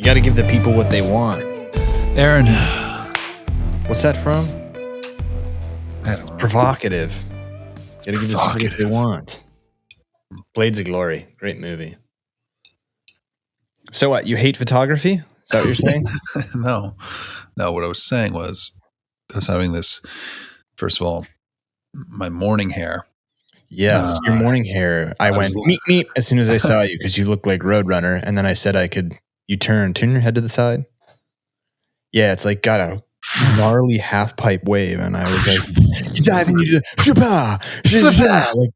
You got to give the people what they want. Aaron. What's that from? That's provocative. You got to give the people what they want. Blades of Glory. Great movie. So what? You hate photography? Is that what you're saying? No. What I was saying was I was having this, first of all, my morning hair. Yes, your morning hair. I went meep as soon as I saw you because you look like Roadrunner, and then I said I could. You turn your head to the side. Yeah, it's like got a gnarly half pipe wave, and I was like, you dive and you do like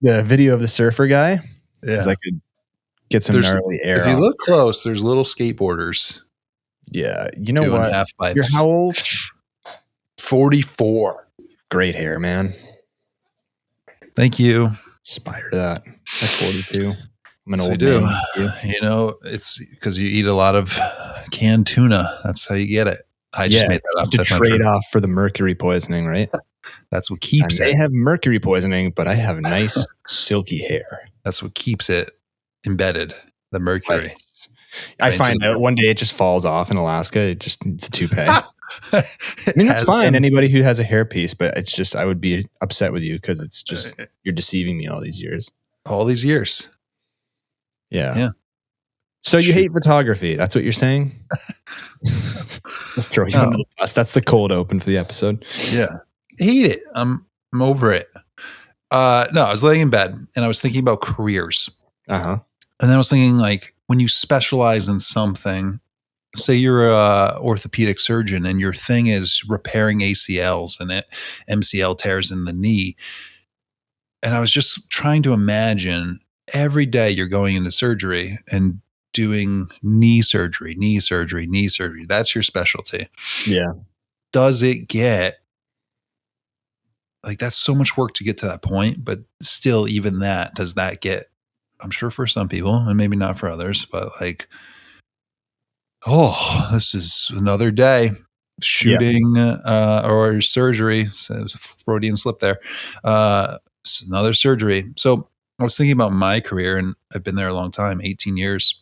the video of the surfer guy. Yeah, because I could get some gnarly air. If you look close, there's little skateboarders. Yeah, you know what? Half pipes. You're how old? 44. Great hair, man. Thank you. Aspire to that. At 42. I'm an old man. You know, it's because you eat a lot of canned tuna. That's how you get it. I just made that up. That's a trade-off for the mercury poisoning, right? That's what keeps it. They have mercury poisoning, but I have nice silky hair. That's what keeps it embedded. The mercury. Right. I find out one day it just falls off in Alaska. It just needs a toupee. I mean, that's fine. Anybody who has a hairpiece, but it's just I would be upset with you because it's just you're deceiving me all these years. Yeah. So you hate photography. That's what you're saying? Let's throw you under the bus. That's the cold open for the episode. Yeah. Hate it. I'm over it. No, I was laying in bed and I was thinking about careers. Uh-huh. And then I was thinking, like, when you specialize in something, say you're a orthopedic surgeon and your thing is repairing ACLs and MCL tears in the knee. And I was just trying to imagine every day you're going into surgery and doing knee surgery. That's your specialty. Yeah. Does it get like, that's so much work to get to that point, but still even that, does that get, I'm sure for some people and maybe not for others, but like, oh, this is another day shooting or surgery. So it was a Freudian slip there. It's another surgery. So I was thinking about my career and I've been there a long time, 18 years.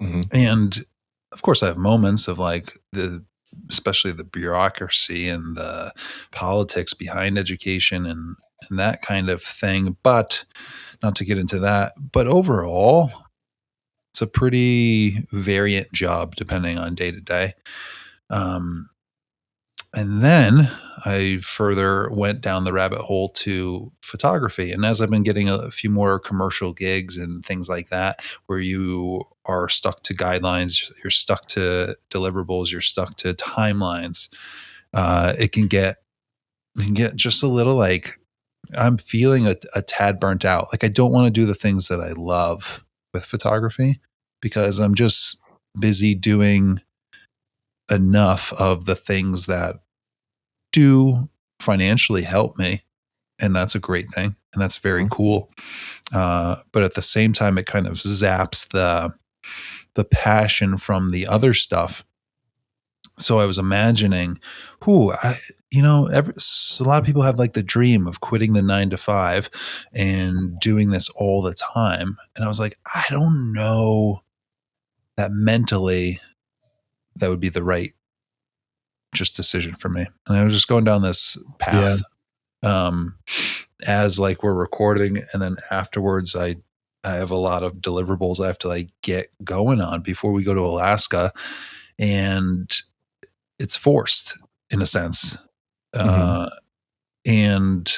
Mm-hmm. And of course I have moments of like especially the bureaucracy and the politics behind education and that kind of thing. But not to get into that, but overall, it's a pretty variant job depending on day to day. And then I further went down the rabbit hole to photography. And as I've been getting a few more commercial gigs and things like that, where you are stuck to guidelines, you're stuck to deliverables, you're stuck to timelines, it can get just a little like, I'm feeling a tad burnt out. Like I don't want to do the things that I love with photography because I'm just busy doing enough of the things that do financially help me. And that's a great thing. And that's very cool. But at the same time, it kind of zaps the passion from the other stuff. So I was imagining, a lot of people have like the dream of quitting the 9-to-5 and doing this all the time. And I was like, I don't know that mentally that would be the right just decision for me. And I was just going down this path as like we're recording. And then afterwards I have a lot of deliverables I have to like get going on before we go to Alaska. And it's forced in a sense. And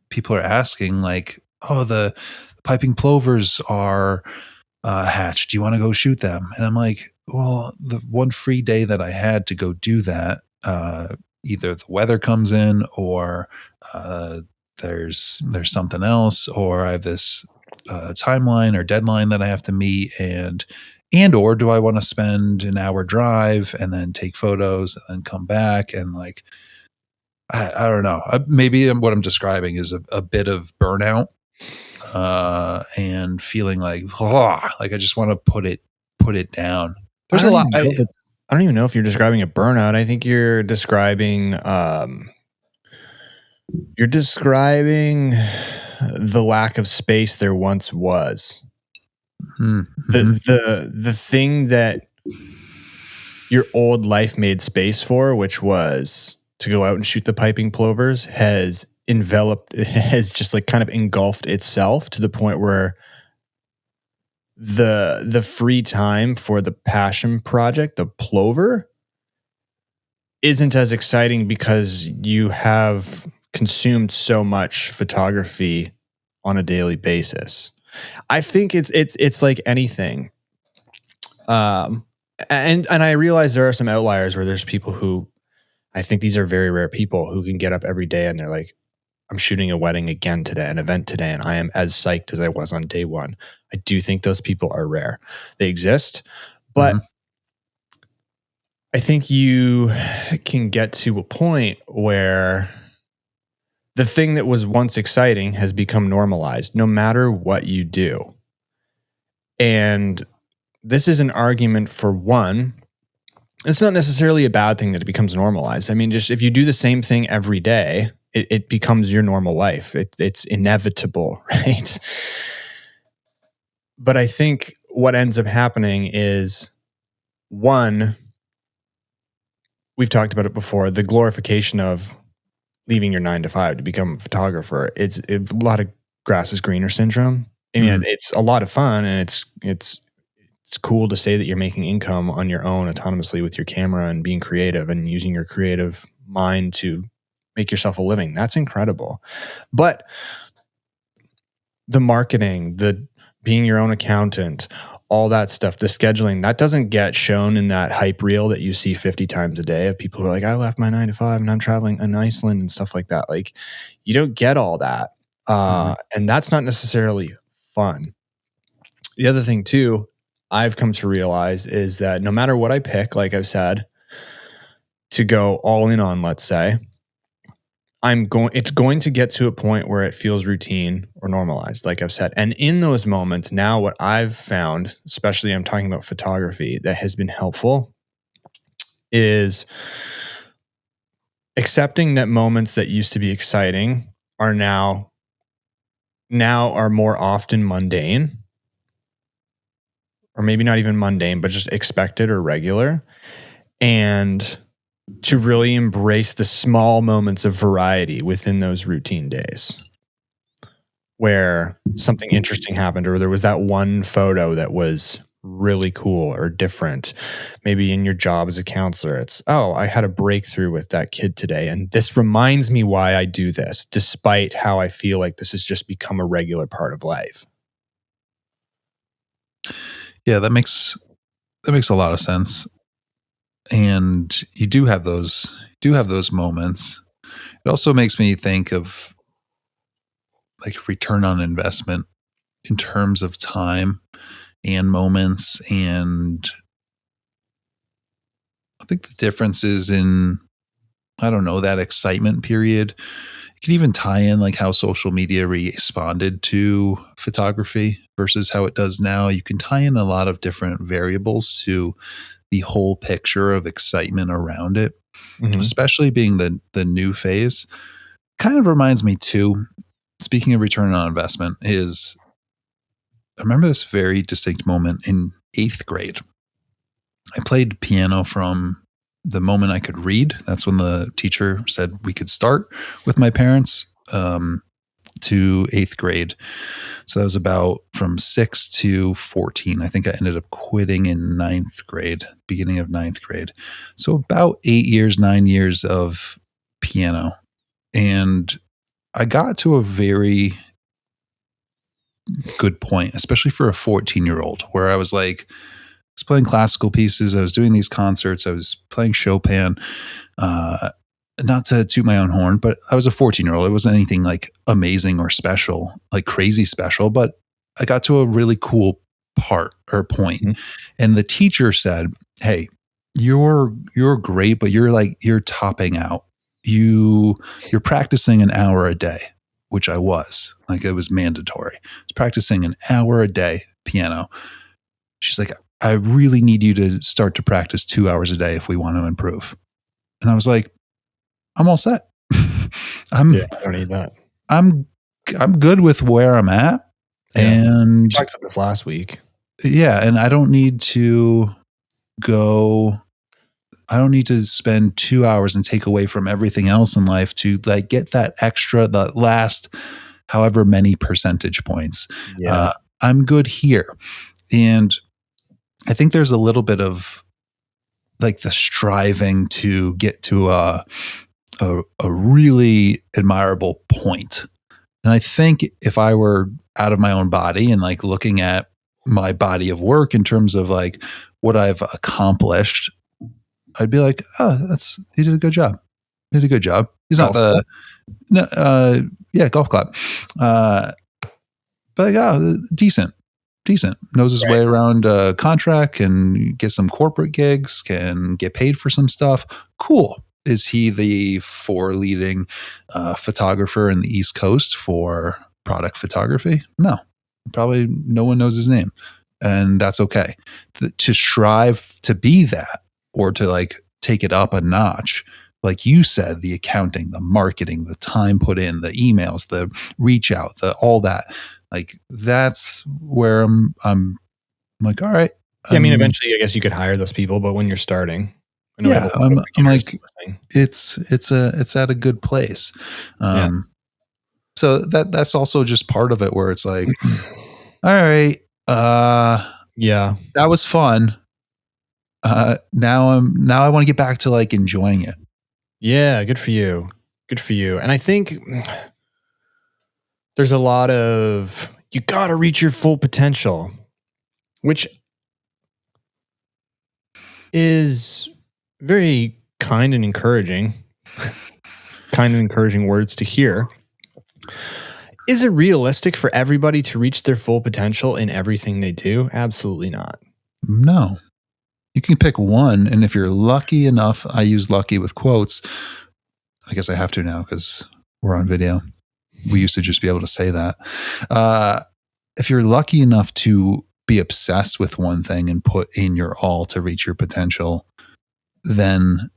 people are asking like, oh, the piping plovers are hatched. Do you want to go shoot them? And I'm like, well, the one free day that I had to go do that, either the weather comes in or there's something else, or I have this timeline or deadline that I have to meet, and or do I want to spend an hour drive and then take photos and then come back and like, I don't know. Maybe what I'm describing is a bit of burnout and feeling like I just want to put it down. There's a lot. I don't even know if you're describing a burnout. I think you're describing the lack of space there once was. Mm-hmm. The thing that your old life made space for, which was to go out and shoot the piping plovers, has just like kind of engulfed itself to the point where the free time for the passion project, the plover, isn't as exciting because you have consumed so much photography on a daily basis. I think it's like anything. And I realize there are some outliers where there's people who, I think these are very rare people who can get up every day and they're like, I'm shooting a wedding again today, an event today, and I am as psyched as I was on day one. I do think those people are rare. They exist, but I think you can get to a point where the thing that was once exciting has become normalized no matter what you do. And this is an argument for one. It's not necessarily a bad thing that it becomes normalized. I mean, just if you do the same thing every day, it becomes your normal life. It's inevitable, right? But I think what ends up happening is, one, we've talked about it before, the glorification of leaving your 9 to 5 to become a photographer. It's a lot of grass is greener syndrome. I mean, it's a lot of fun, and it's cool to say that you're making income on your own autonomously with your camera and being creative and using your creative mind to make yourself a living. That's incredible. But the marketing, the being your own accountant, all that stuff, the scheduling, that doesn't get shown in that hype reel that you see 50 times a day of people who are like, I left my 9 to 5 and I'm traveling in Iceland and stuff like that. Like, you don't get all that. And that's not necessarily fun. The other thing too, I've come to realize is that no matter what I pick, like I've said, to go all in on, let's say, it's going to get to a point where it feels routine or normalized, like I've said. And in those moments, now what I've found, especially I'm talking about photography, that has been helpful is accepting that moments that used to be exciting are now are more often mundane, or maybe not even mundane, but just expected or regular. And to really embrace the small moments of variety within those routine days where something interesting happened, or there was that one photo that was really cool or different. Maybe in your job as a counselor, it's, oh, I had a breakthrough with that kid today, and this reminds me why I do this, despite how I feel like this has just become a regular part of life. Yeah, that makes a lot of sense. And you do have those moments. It also makes me think of like return on investment in terms of time and moments. And I think the difference is in, I don't know, that excitement period. You can even tie in like how social media responded to photography versus how it does now. You can tie in a lot of different variables to the whole picture of excitement around it, especially being the new phase. Kind of reminds me too, speaking of return on investment, is I remember this very distinct moment in 8th grade. I played piano from the moment I could read. That's when the teacher said we could start with my parents, to 8th grade. So that was about from 6 to 14. I think I ended up quitting in 9th grade, beginning of 9th grade. So about 8 years, 9 years of piano. And I got to a very good point, especially for a 14-year-old, where I was like, I was playing classical pieces. I was doing these concerts. I was playing Chopin. Not to toot my own horn, but I was a 14-year-old. It wasn't anything like amazing or special, like crazy special, but I got to a really cool part or point. And the teacher said, hey, you're great, but you're topping out. You're practicing an hour a day, which I was. Like, it was mandatory. I was practicing an hour a day piano. She's like, I really need you to start to practice 2 hours a day if we want to improve. And I was like, I'm all set. I don't need that. I'm good with where I'm at. Yeah. And we talked about this last week. Yeah. And I don't need to go I don't need to spend 2 hours and take away from everything else in life to like get that extra, the last however many percentage points. Yeah. I'm good here. And I think there's a little bit of like the striving to get to a really admirable point. And I think if I were out of my own body and like looking at my body of work in terms of like what I've accomplished, I'd be like, oh, he did a good job. He did a good job. He's not Golf club? yeah, golf clap. But yeah, decent. Knows his way around a contract, can get some corporate gigs, can get paid for some stuff. Cool. Is he the leading photographer in the East Coast for product photography? No. Probably no one knows his name. And that's okay. To strive to be that, or to like take it up a notch, like you said, the accounting, the marketing, the time put in, the emails, the reach out, the all that, like that's where I'm like, all right. Yeah, I mean, eventually, I guess you could hire those people, but when you're starting, I know we have a lot of I'm beginners like, listening. it's at a good place. So that's also just part of it where it's like, all right, yeah, that was fun. Now I want to get back to like enjoying it. Yeah, good for you. Good for you. And I think there's a lot of, you got to reach your full potential, which is very kind and encouraging. Kind and encouraging words to hear. Is it realistic for everybody to reach their full potential in everything they do? Absolutely not. No. You can pick one, and if you're lucky enough, I use lucky with quotes. I guess I have to now because we're on video. We used to just be able to say that. If you're lucky enough to be obsessed with one thing and put in your all to reach your potential, then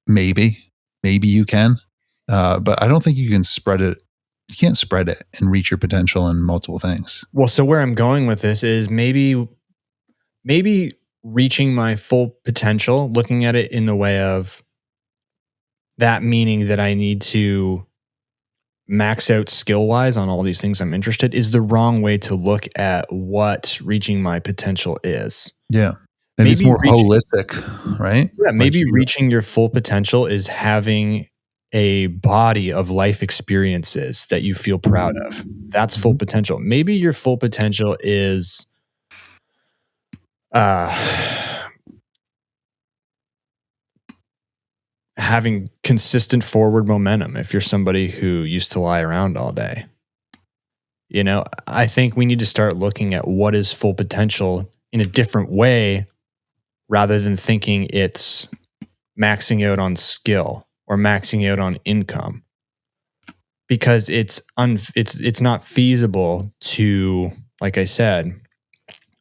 maybe you can. But I don't think you can spread it. You can't spread it and reach your potential in multiple things. Well, so where I'm going with this is maybe reaching my full potential, looking at it in the way of that, meaning that I need to max out skill wise on all these things I'm interested, is the wrong way to look at what reaching my potential is. Yeah. Maybe it's more holistic, right? Yeah, maybe reaching your full potential is having a body of life experiences that you feel proud of. That's full potential. Maybe your full potential is having consistent forward momentum if you're somebody who used to lie around all day. You know, I think we need to start looking at what is full potential in a different way rather than thinking it's maxing out on skill or maxing out on income, because it's not feasible to, like I said,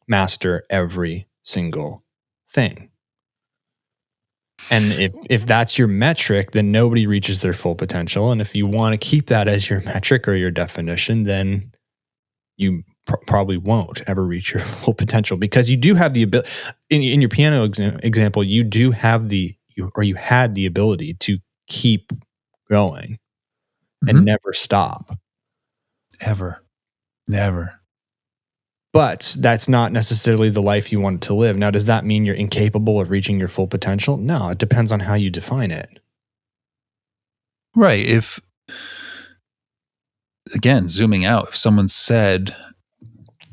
master every single thing. And if that's your metric, then nobody reaches their full potential. And if you want to keep that as your metric or your definition, then you probably won't ever reach your full potential, because you do have the ability. In your piano example, you do have you had the ability to keep going and never stop. Ever. Never. But that's not necessarily the life you wanted to live. Now, does that mean you're incapable of reaching your full potential? No, it depends on how you define it. Right. If, again, zooming out, if someone said,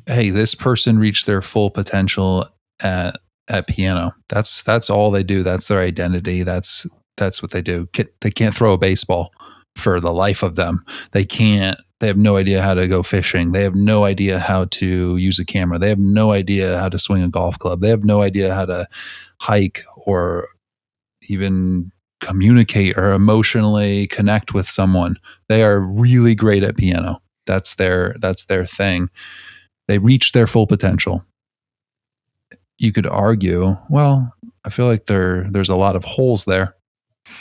hey, this person reached their full potential at piano, that's all they do. That's their identity. That's what they do. They can't throw a baseball for the life of them. They have no idea how to go fishing. They have no idea how to use a camera. They have no idea how to swing a golf club. They have no idea how to hike or even communicate or emotionally connect with someone. They are really great at piano. That's their thing. They reach their full potential. You could argue, well, I feel like there's a lot of holes there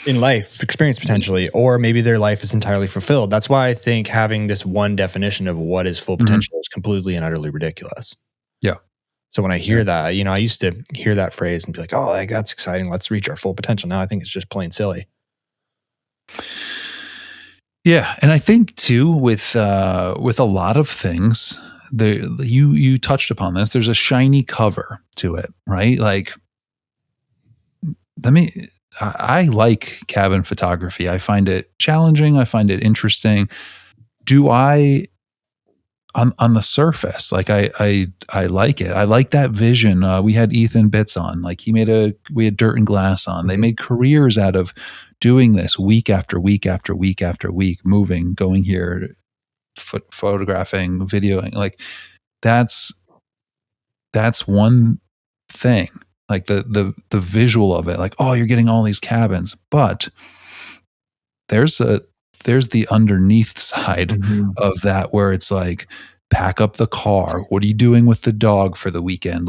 in life experience potentially, or maybe their life is entirely fulfilled. That's why I think having this one definition of what is full potential is completely and utterly ridiculous. Yeah. So when I hear that, I used to hear that phrase and be like, oh, like, that's exciting. Let's reach our full potential. Now I think it's just plain silly. Yeah, and I think too with a lot of things, you touched upon this. There's a shiny cover to it, right? Like, let me. I like cabin photography. I find it challenging. I find it interesting. Do I on the surface, like I like it. I like that vision. We had Ethan Bitts on, like we had Dirt and Glass on. They made careers out of doing this week after week after week after week, moving, going here, photographing, videoing. Like that's one thing. Like the visual of it, like, oh, you're getting all these cabins, but there's the underneath side of that where it's like, pack up the car. What are you doing with the dog for the weekend?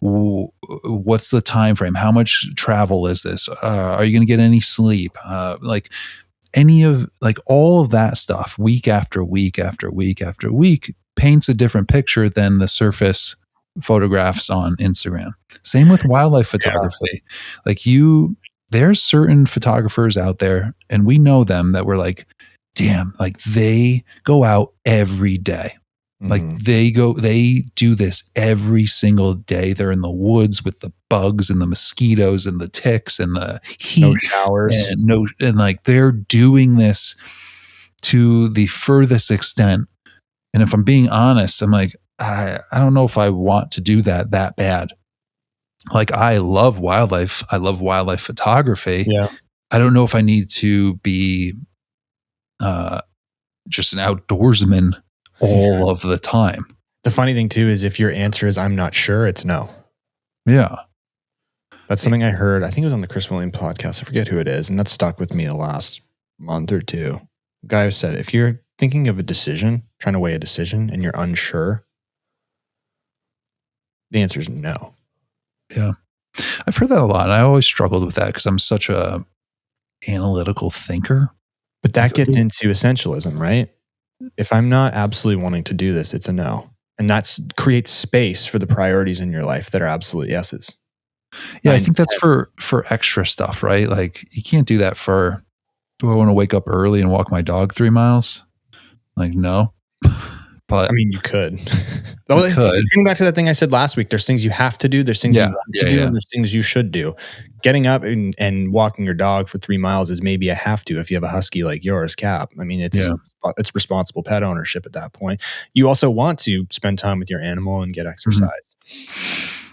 What's the time frame? How much travel is this? Are you going to get any sleep? Like all of that stuff, week after week after week after week, paints a different picture than the surface photographs on Instagram. Same with wildlife photography. Like there's certain photographers out there, and we know them, that we're like, damn, like they go out every day. Like they do this every single day. They're in the woods with the bugs and the mosquitoes and the ticks and the heat. No showers. And like they're doing this to the furthest extent. And if I'm being honest, I'm like, I don't know if I want to do that bad. Like I love wildlife. I love wildlife photography. Yeah. I don't know if I need to be just an outdoorsman all of the time. The funny thing too is if your answer is I'm not sure, it's no. Yeah. That's something I heard. I think it was on the Chris Williams podcast. I forget who it is. And that stuck with me the last month or two. The guy said, if you're thinking of a decision, trying to weigh a decision, and you're unsure, the answer is no. Yeah. I've heard that a lot. And I always struggled with that because I'm such a analytical thinker. But that gets into essentialism, right? If I'm not absolutely wanting to do this, it's a no. And that creates space for the priorities in your life that are absolute yeses. Yeah, I think that's for extra stuff, right? Like you can't do that for, do I want to wake up early and walk my dog 3 miles? Like, no. But I mean, you could. Getting back to that thing I said last week, there's things you have to do, there's things you want to do, and there's things you should do. Getting up and walking your dog for 3 miles is maybe a have to if you have a husky like yours, Cap. I mean, it's responsible pet ownership at that point. You also want to spend time with your animal and get exercise.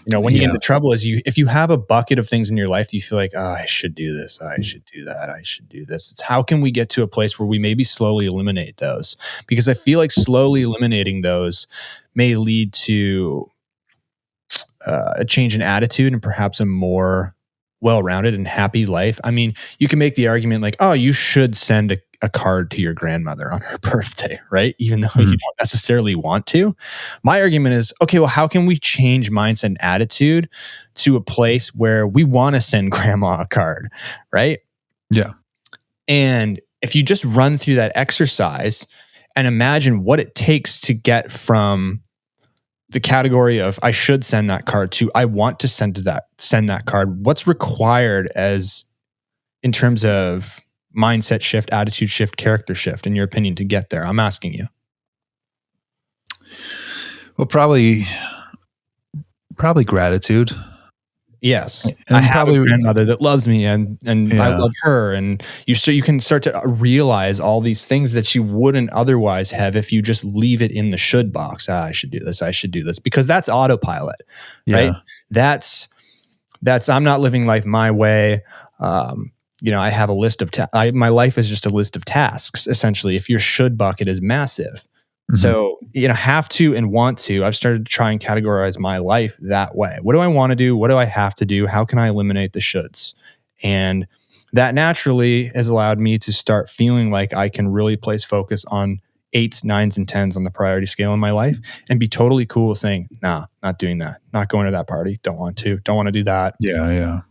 When you get into trouble is if you have a bucket of things in your life, you feel like, oh, I should do this, I should do that, I should do this. It's how can we get to a place where we maybe slowly eliminate those? Because I feel like slowly eliminating those may lead to a change in attitude and perhaps a more well-rounded and happy life. I mean, you can make the argument like, oh, you should send a card to your grandmother on her birthday, right? Even though you don't necessarily want to. My argument is, okay, well, how can we change mindset and attitude to a place where we want to send grandma a card, right? Yeah. And if you just run through that exercise and imagine what it takes to get from the category of I should send that card to I want to send that card, what's required as in terms of mindset shift, attitude shift, character shift, in your opinion, to get there? I'm asking you. Well, probably gratitude. Yes. And I have a grandmother that loves me and I love her. And you can start to realize all these things that you wouldn't otherwise have if you just leave it in the should box. I should do this. I should do this. Because that's autopilot, right? That's I'm not living life my way. I have a list of my life is just a list of tasks, essentially, if your should bucket is massive. So, have to and want to, I've started to try and categorize my life that way. What do I want to do? What do I have to do? How can I eliminate the shoulds? And that naturally has allowed me to start feeling like I can really place focus on 8s, 9s, and 10s on the priority scale in my life and be totally cool with saying, nah, not doing that. Not going to that party. Don't want to do that. Yeah.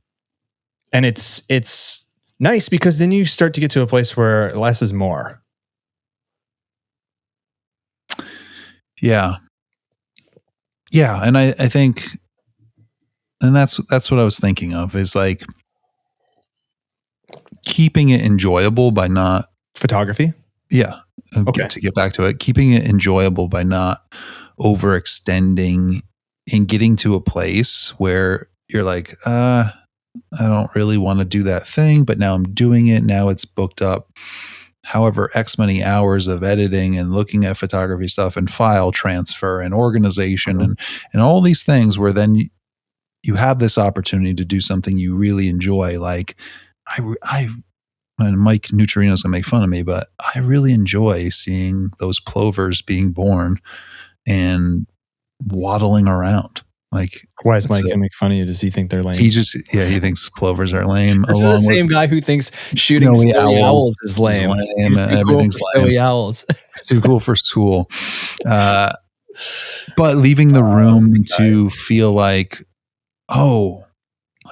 And it's nice because then you start to get to a place where less is more. Yeah. Yeah. And I think, and that's what I was thinking of, is like keeping it enjoyable by not, Photography? yeah, Okay. to get back to it, keeping it enjoyable by not overextending and getting to a place where you're like, I don't really want to do that thing, but now I'm doing it. Now it's booked up. However, X many hours of editing and looking at photography stuff and file transfer and organization Mhm. and all these things, where then you have this opportunity to do something you really enjoy. Like I and Mike Neutrino is going to make fun of me, but I really enjoy seeing those plovers being born and waddling around. Like Why is it's Mike a, gonna make fun of you? Does he think they're he lame? just, yeah, he thinks plovers are lame, This is the along with same guy who thinks shooting snowy snowy owls owls is is lame. lame. He's too cool for Everything's lame. snowy owls. It's too cool for school. Uh, but leaving the room to feel like, oh,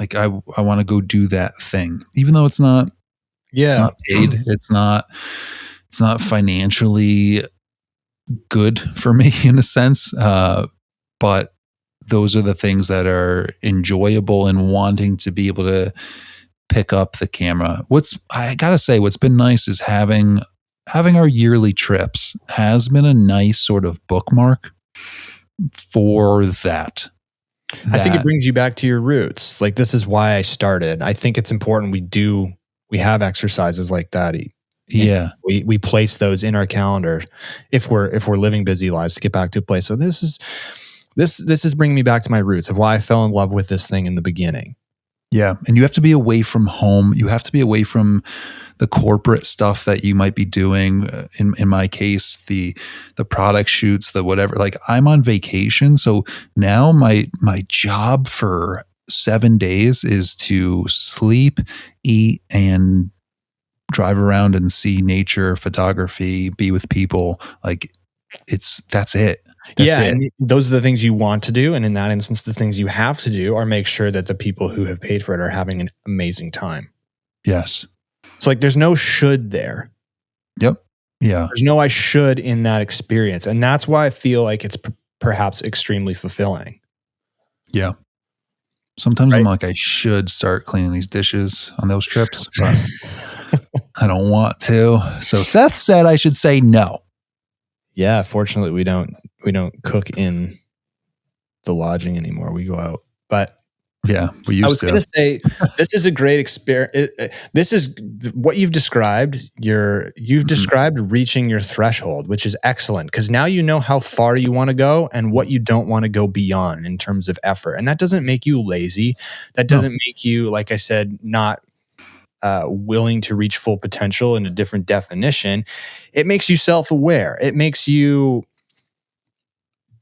like I want to go do that thing, even though it's Yeah. not paid. It's not financially good for me in a sense. But those are the things that are enjoyable and wanting to be able to pick up the camera. I gotta say, what's been nice is having our yearly trips has been a nice sort of bookmark for that. I think it That brings you back to your roots. Like, this is why I started. I think it's important we have exercises like that. And yeah. we place those in our calendar if we're living busy lives to get back to a place. So this is bringing me back to my roots of why I fell in love with this thing in the beginning. Yeah. And you have to be away from home. You have to be away from the corporate stuff that you might be doing. In my case, the product shoots, the whatever. Like, I'm on vacation. So now my job for 7 days is to sleep, eat, and drive around and see nature, photography, be with people. Like, that's it. That's Yeah, it. and those are the things you want to do, and in that instance, the things you have to do are make sure that the people who have paid for it are having an amazing time. Yes. So, like, there's no should there. Yep. Yeah. There's no I should in that experience, and that's why I feel like it's perhaps extremely fulfilling. Yeah. Sometimes I'm Right? like, I should start cleaning these dishes on those trips, but I don't want to. So Seth said I should say no. Yeah, fortunately, we don't cook in the lodging anymore. We go out, but Yeah, we I used was to. going to say this is a great experience. This is what you've described. You've described reaching your threshold, which is excellent because now you know how far you want to go and what you don't want to go beyond in terms of effort. And that doesn't make you lazy. That No. doesn't make you, like I said, not willing to reach full potential in a different definition. It makes you self-aware. It makes you,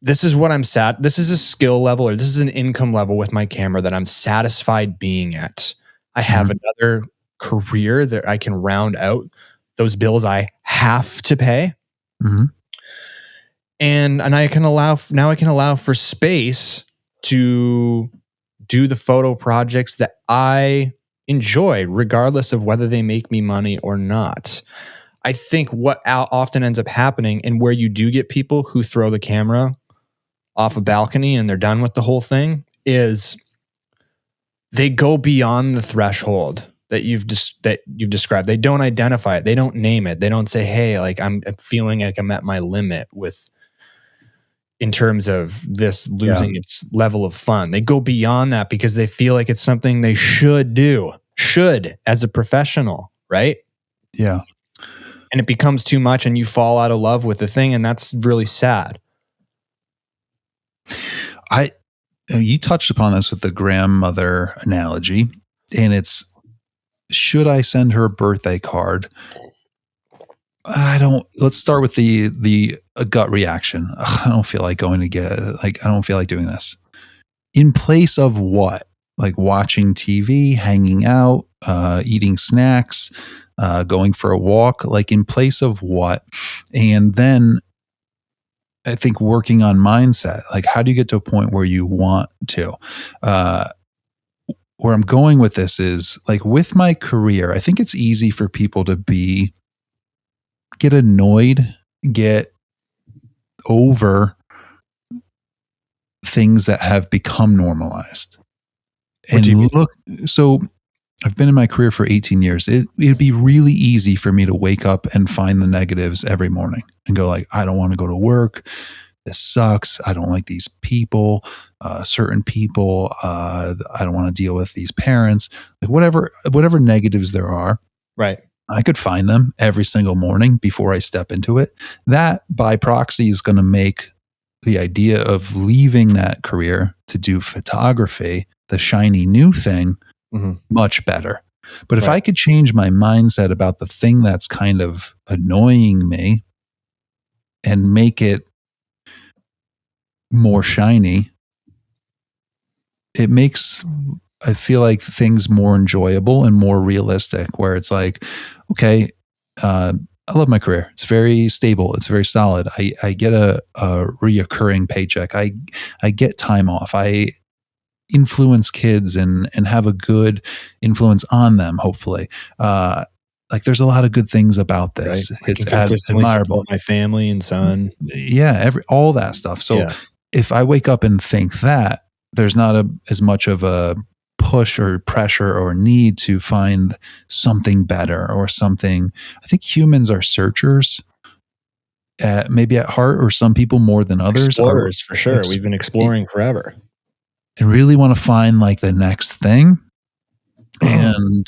this is what I'm sat. This is a skill level or this is an income level with my camera that I'm satisfied being at. I have another career that I can round out those bills I have to pay. Mm-hmm. And I can allow for space to do the photo projects that I enjoy, regardless of whether they make me money or not. I think what often ends up happening, and where you do get people who throw the camera off a balcony and they're done with the whole thing, is they go beyond the threshold that you've described. They don't identify it. They don't name it. They don't say, "Hey, like I'm feeling like I'm at my limit with." In terms of this losing its level of fun. They go beyond that because they feel like it's something they should do, as a professional, right? Yeah. And it becomes too much and you fall out of love with the thing, and that's really sad. You touched upon this with the grandmother analogy, and it's, should I send her a birthday card? Let's start with the gut reaction. Ugh, I don't feel like going to I don't feel like doing this. In place of what? Like watching TV, hanging out, eating snacks, going for a walk, like in place of what? And then I think working on mindset, like how do you get to a point where you want to? Where I'm going with this is like with my career, I think it's easy for people to get annoyed, get over things that have become normalized. What do you mean? Look, so I've been in my career for 18 years. It'd be really easy for me to wake up and find the negatives every morning and go like, I don't want to go to work. This sucks. I don't like these people, certain people. I don't want to deal with these parents. Like whatever negatives there are, Right. I could find them every single morning before I step into it. That by proxy is going to make the idea of leaving that career to do photography, the shiny new thing, much better. But if I could change my mindset about the thing that's kind of annoying me and make it more shiny, it makes, I feel like, things more enjoyable and more realistic, where it's like, okay, I love my career. It's very stable. It's very solid. I get a reoccurring paycheck. I get time off. I influence kids and have a good influence on them, hopefully. Like there's a lot of good things about this. I can consistently support my family and son. Yeah, all that stuff. So if I wake up and think that, there's not as much of a push or pressure or need to find something better or something. I think humans are searchers, maybe at heart, or some people more than others. Explorers, for sure. We've been exploring forever. And really want to find like the next thing. And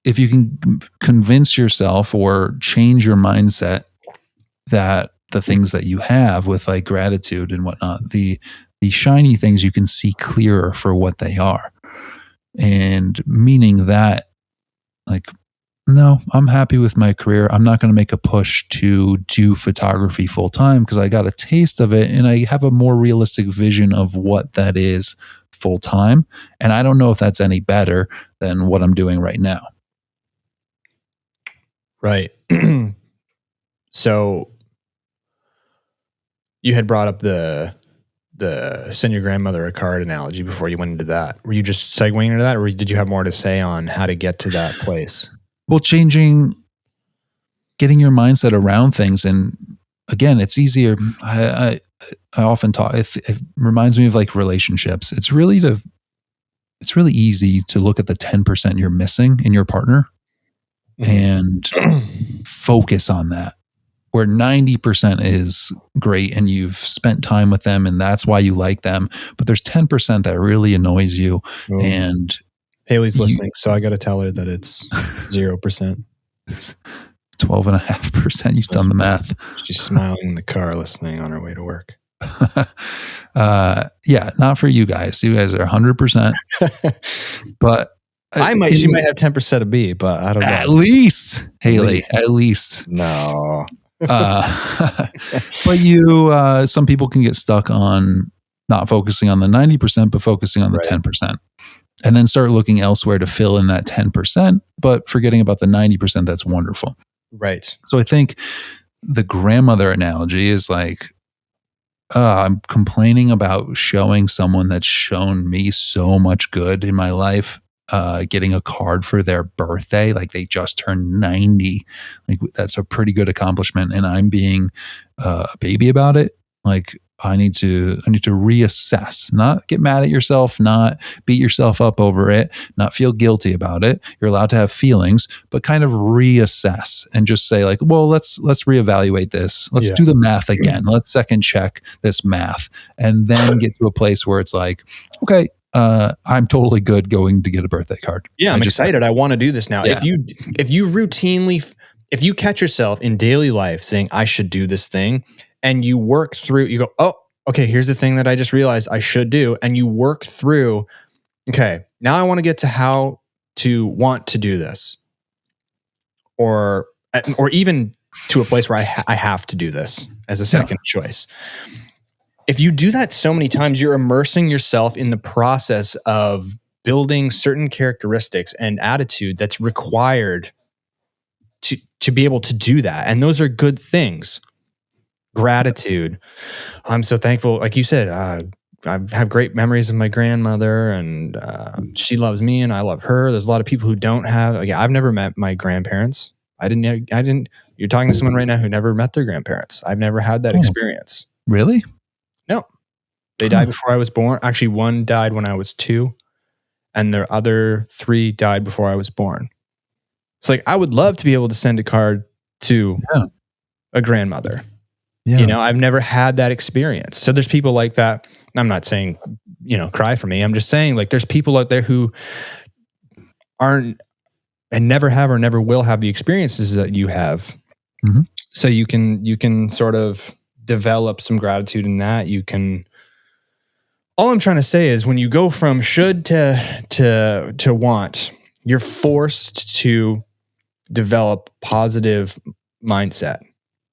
if you can convince yourself or change your mindset that the things that you have with like gratitude and whatnot, the shiny things, you can see clearer for what they are. And meaning that, like, no, I'm happy with my career. I'm not going to make a push to do photography full time because I got a taste of it and I have a more realistic vision of what that is full time. And I don't know if that's any better than what I'm doing right now. Right. So you had brought up the send your grandmother a card analogy before you went into that. Were you just segueing into that, or did you have more to say on how to get to that place? Well, getting your mindset around things. And again, it's easier. I often talk, it reminds me of like relationships. It's really easy to look at the 10% you're missing in your partner and focus on that, where 90% is great and you've spent time with them and that's why you like them. But there's 10% that really annoys you. And Haley's listening, so I got to tell her that it's 0%. 12.5%. You've done the math. She's smiling in the car listening on her way to work. Yeah, not for you guys. You guys are 100%. But she might have 10% of B, but I don't know. At least, Haley, at least. No. But some people can get stuck on not focusing on the 90%, but focusing on the 10%. And then start looking elsewhere to fill in that 10%, but forgetting about the 90% that's wonderful. Right. So I think the grandmother analogy is like, I'm complaining about showing someone that's shown me so much good in my life, getting a card for their birthday, like they just turned 90. Like that's a pretty good accomplishment. And I'm being a baby about it. Like I need to reassess, not get mad at yourself, not beat yourself up over it, not feel guilty about it. You're allowed to have feelings, but kind of reassess and just say like, well, let's reevaluate this. Let's do the math again. Let's second check this math and then get to a place where it's like, okay, I'm totally good going to get a birthday card. Yeah. I'm excited. I want to do this now. Yeah. If you catch yourself in daily life saying, I should do this thing, and you work through, you go, oh, okay, here's the thing that I just realized I should do. And you work through, okay, now I want to get to how to want to do this. Or even to a place where I have to do this as a second choice. If you do that so many times, you're immersing yourself in the process of building certain characteristics and attitude that's required to be able to do that. And those are good things. Gratitude. I'm so thankful. Like you said, I have great memories of my grandmother, and she loves me, and I love her. There's a lot of people who don't have. Like, I've never met my grandparents. I didn't. You're talking to someone right now who never met their grandparents. I've never had that experience. Really? No. They died before I was born. Actually, one died when I was 2, and their other 3 died before I was born. It's like, I would love to be able to send a card to a grandmother. Yeah. I've never had that experience. So there's people like that. I'm not saying, cry for me. I'm just saying, like, there's people out there who aren't and never have or never will have the experiences that you have. Mm-hmm. So you can sort of develop some gratitude in that. All I'm trying to say is, when you go from should to want, you're forced to develop positive mindset.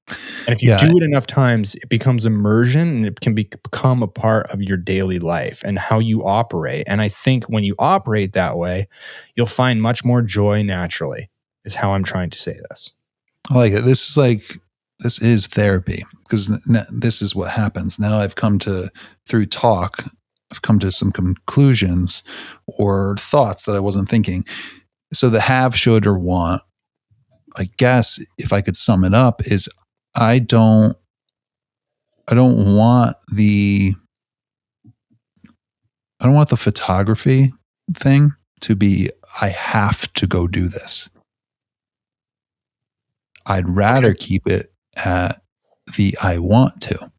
And if you do it enough times, it becomes immersion, and it can become a part of your daily life and how you operate. And I think when you operate that way, you'll find much more joy naturally, is how I'm trying to say this. I like it. This is therapy, because this is what happens. Now through talk, I've come to some conclusions or thoughts that I wasn't thinking. So the have, should, or want, I guess if I could sum it up, is I don't want the photography thing to be, I have to go do this. I'd rather keep it at the I want to.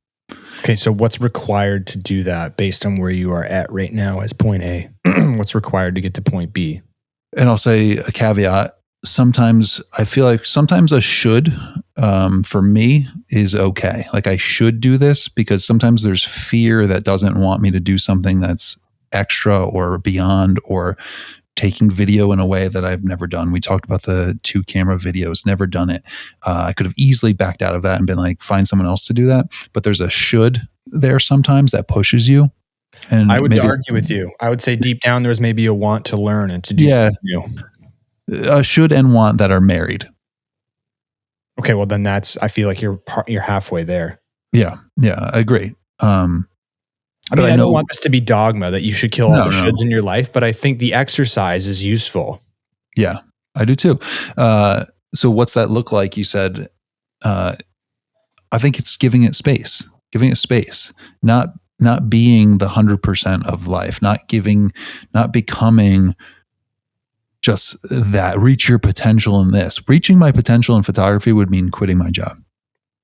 Okay, so what's required to do that based on where you are at right now as point A? What's required to get to point B? And I'll say a caveat. Sometimes I feel like a should for me is okay. Like, I should do this, because sometimes there's fear that doesn't want me to do something that's extra or beyond, or taking video in a way that I've never done. We talked about the 2 camera videos, never done it. I could have easily backed out of that and been like, find someone else to do that. But there's a should there sometimes that pushes you. And I would argue with you. I would say deep down there's maybe a want to learn and to do something new. A should and want that are married. Okay, well then I feel like you're halfway there. Yeah, I agree. I don't want this to be dogma that you should kill all the shoulds in your life, but I think the exercise is useful. Yeah, I do too. So what's that look like? You said, I think it's giving it space, not being the 100% of life, not becoming just that. Reach your potential in this. Reaching my potential in photography would mean quitting my job.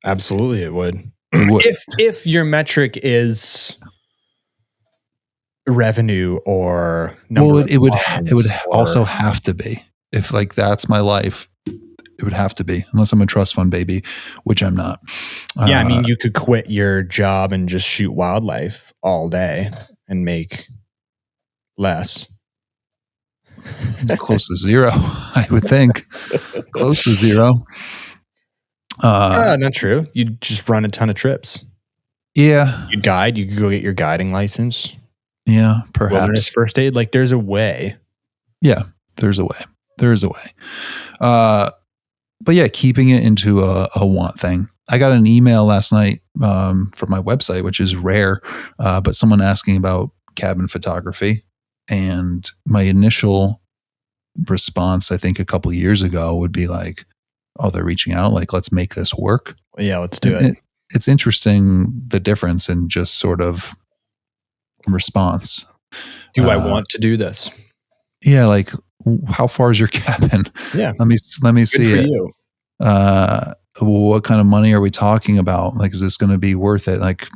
Absolutely, it would. If your metric is revenue or number, it would also have to be. If like that's my life, it would have to be, unless I'm a trust fund baby, which I'm not. Yeah, I mean, you could quit your job and just shoot wildlife all day and make less. Close to zero, I would think. Close to zero. Not true. You'd just run a ton of trips. Yeah. You'd guide. You could go get your guiding license. Yeah, perhaps. Wilderness first aid. Like, there's a way. Yeah, there's a way. But yeah, keeping it into a want thing. I got an email last night from my website, which is rare, but someone asking about cabin photography. And my initial response, I think a couple of years ago, would be like, oh, they're reaching out, like, let's make this work. Yeah, let's do it. It's interesting, the difference in just sort of response. Do I want to do this? Yeah, like, how far is your cabin? Yeah, let me see it. You. What kind of money are we talking about? Like, is this going to be worth it? Like,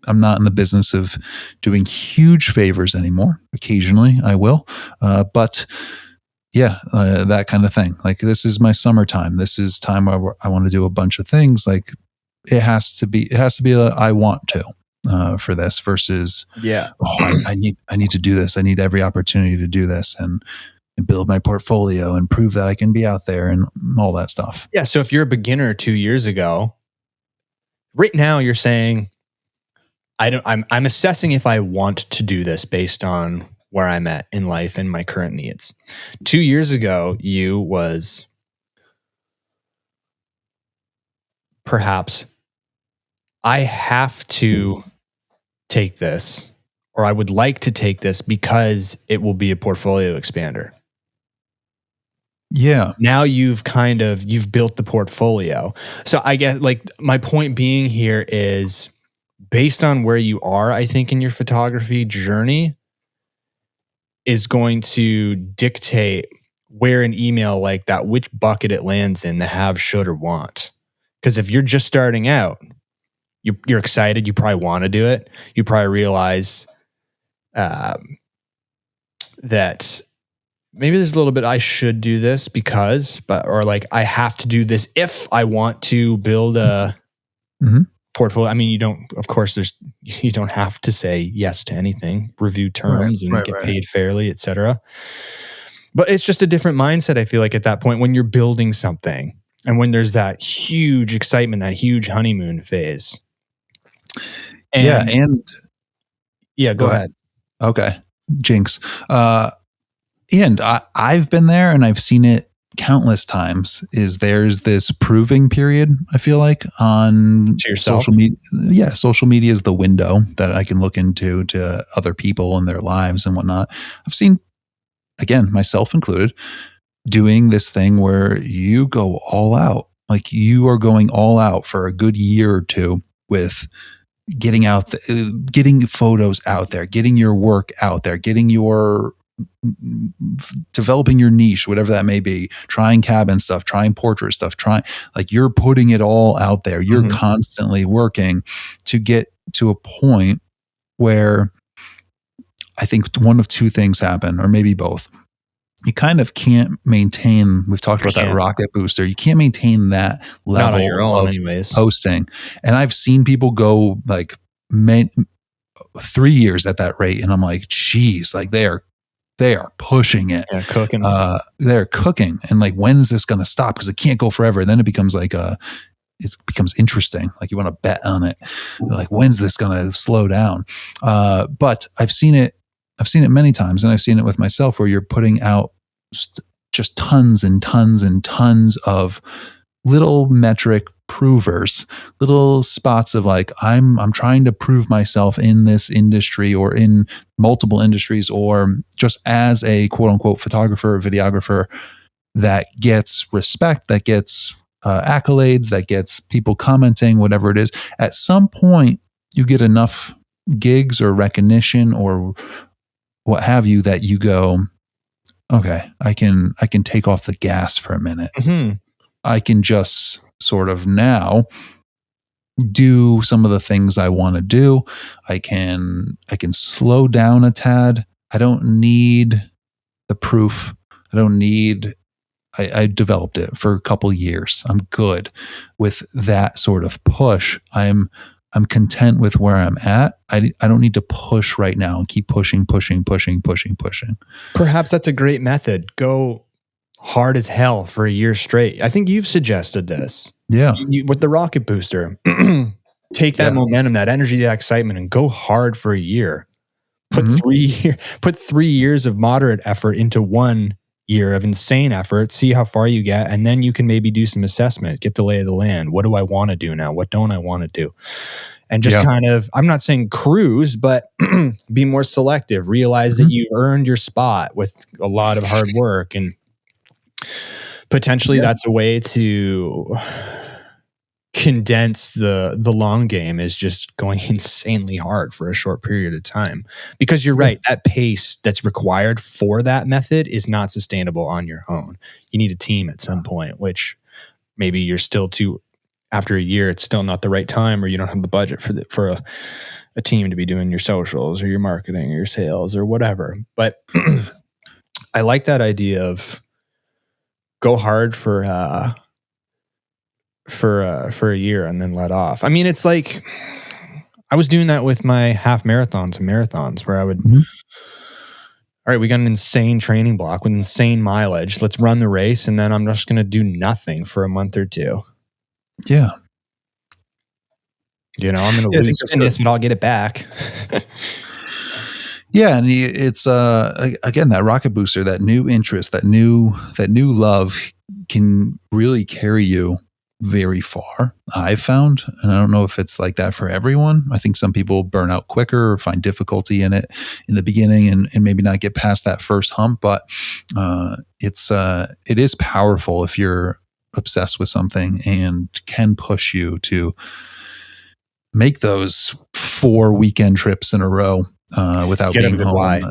I'm not in the business of doing huge favors anymore. Occasionally I will, but yeah, that kind of thing. Like, this is my summertime. This is time where I want to do a bunch of things. Like, it has to be I want to for this versus I need to do this. I need every opportunity to do this and build my portfolio and prove that I can be out there and all that stuff. Yeah. So if you're a beginner 2 years ago, right now you're saying, I'm assessing if I want to do this based on where I'm at in life and my current needs. 2 years ago, you was perhaps, I have to take this, or I would like to take this because it will be a portfolio expander. Yeah. Now you've built the portfolio. So I guess, like, my point being here is based on where you are, I think, in your photography journey is going to dictate where an email like that, which bucket it lands in, the have, should, or want. Because if you're just starting out, you're excited, you probably want to do it. You probably realize that maybe there's a little bit I should do this because, or like I have to do this if I want to build a portfolio. I mean, you don't have to say yes to anything, review terms and get paid fairly, etc. But it's just a different mindset, I feel like, at that point when you're building something and when there's that huge excitement, that huge honeymoon phase. And go ahead. Okay. Jinx. And I've been there and I've seen it countless times. There's this proving period, I feel like, on social media. Yeah, social media is the window that I can look into to other people and their lives and whatnot. I've seen, again, myself included, doing this thing where you go all out. Like you are going all out for a good year or two with getting photos out there, getting your work out there, developing your niche, whatever that may be, trying cabin stuff, trying portrait stuff, you're putting it all out there. You're constantly working to get to a point where I think one of two things happen, or maybe both. You kind of can't maintain, we've talked about that rocket booster. You can't maintain that level not on your own, of anyways. posting. And I've seen people go like 3 years at that rate. And I'm like, geez, like they are pushing it. Yeah, cooking. They're cooking. And like, when's this going to stop? Because it can't go forever. And then it becomes like it becomes interesting. Like you want to bet on it. Like, when's this going to slow down? But I've seen it many times, and I've seen it with myself where you're putting out just tons and tons and tons of little metric provers, little spots of like, I'm trying to prove myself in this industry or in multiple industries, or just as a quote unquote photographer or videographer that gets respect, that gets accolades, that gets people commenting, whatever it is. At some point you get enough gigs or recognition or what have you that you go, okay, I can take off the gas for a minute. I can just sort of now do some of the things I want to do. I can slow down a tad. I don't need the proof. I developed it for a couple years. I'm good with that sort of push. I'm content with where I'm at. I don't need to push right now and keep pushing. Perhaps that's a great method. Go hard as hell for a year straight. I think you've suggested this. Yeah. With the rocket booster. Take that momentum, that energy, that excitement, and go hard for a year. Put 3 years of moderate effort into 1 year of insane effort, see how far you get, and then you can maybe do some assessment, get the lay of the land. What do I want to do now? What don't I want to do? And just kind of, I'm not saying cruise, but be more selective. Realize that you've earned your spot with a lot of hard work, and potentially that's a way to condense the long game, is just going insanely hard for a short period of time. Because you're right, that pace that's required for that method is not sustainable on your own. You need a team at some point, which maybe you're still after a year, it's still not the right time, or you don't have the budget for a team to be doing your socials or your marketing or your sales or whatever. But I like that idea of go hard for a year and then let off. I mean, it's like I was doing that with my half marathons and marathons, where I would, all right, we got an insane training block with insane mileage. Let's run the race, and then I'm just going to do nothing for a month or two. Yeah. I'm going to lose fitness, but I'll get it back. Yeah, and it's again, that rocket booster, that new interest, that new love can really carry you very far, I've found. And I don't know if it's like that for everyone. I think some people burn out quicker or find difficulty in it in the beginning and maybe not get past that first hump. But it is powerful if you're obsessed with something and can push you to make those 4 weekend trips in a row without Get a being good home. why.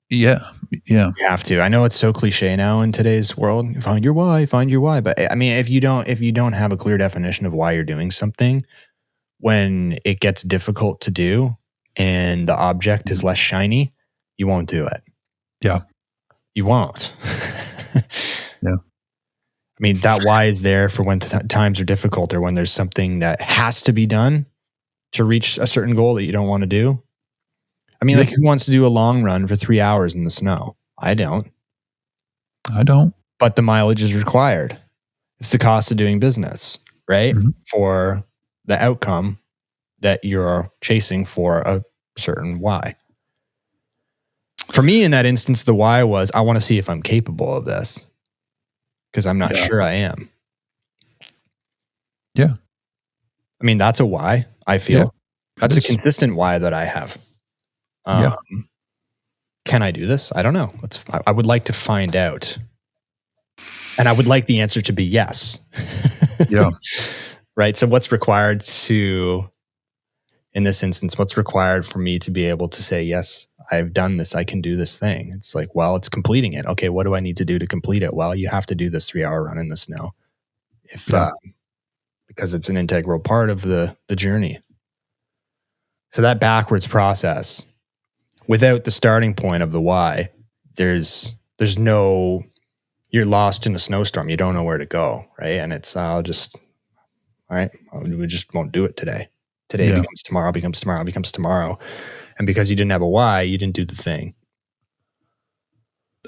Yeah. You have to. I know it's so cliche now in today's world. Find your why, find your why. But I mean, if you don't have a clear definition of why you're doing something, when it gets difficult to do and the object is less shiny, you won't do it. Yeah. You won't. Yeah. I mean, that why is there for when times are difficult or when there's something that has to be done to reach a certain goal that you don't want to do. I mean, like, who wants to do a long run for 3 hours in the snow? I don't. But the mileage is required. It's the cost of doing business, right? Mm-hmm. For the outcome that you're chasing for a certain why. For me, in that instance, the why was, I want to see if I'm capable of this because I'm not sure I am. Yeah. I mean, that's a why, I feel. Yeah, that's a consistent why that I have. Can I do this? I don't know. I would like to find out. And I would like the answer to be yes. Yeah. Right. So what's required to, in this instance, what's required for me to be able to say, yes, I've done this. I can do this thing. It's like, well, it's completing it. Okay. What do I need to do to complete it? Well, you have to do this 3-hour run in the snow because it's an integral part of the journey. So that backwards process, without the starting point of the why, there's no, you're lost in a snowstorm. You don't know where to go, right? And it's, all right, we just won't do it today. Today becomes tomorrow, becomes tomorrow, becomes tomorrow. And because you didn't have a why, you didn't do the thing.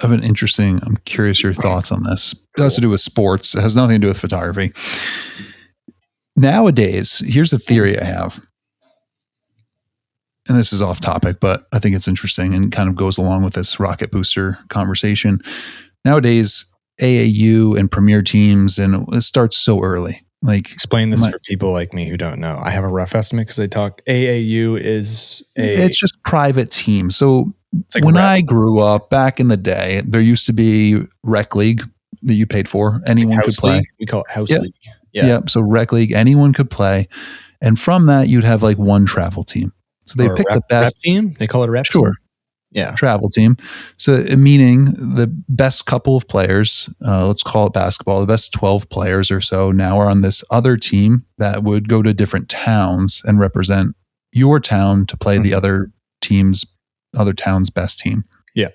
I'm curious your thoughts on this. It has to do with sports. It has nothing to do with photography. Nowadays, here's a theory I have. And this is off topic, but I think it's interesting and kind of goes along with this rocket booster conversation. Nowadays, AAU and premier teams, and it starts so early. Like, explain this for people like me who don't know. I have a rough estimate because I talk. AAU is it's just private teams. So like when I grew up back in the day, there used to be rec league that you paid for. Anyone could play. League? We call it house league. Yeah. So rec league, anyone could play. And from that, you'd have like one travel team. So they pick the best rep team. They call it a rep. Sure. Team? Yeah. Travel team. So meaning the best couple of players, let's call it basketball, the best 12 players or so now are on this other team that would go to different towns and represent your town to play the other town's best team. Yeah.